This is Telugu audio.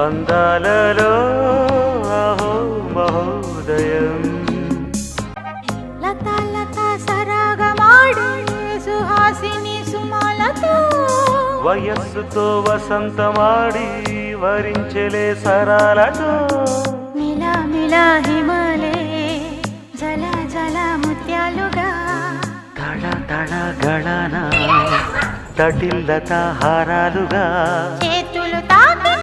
అందాలలో అహో మహోదయం లతా లతా సరాగమాడే సుహాసిని సుమాలతో వయస్సుతో వసంతమాడి వరించెలే సరాలతో మిలా మిలా హిమలే జల జల ముత్యాలుగా తళ తళ గళన తటిల్లత హారాలుగా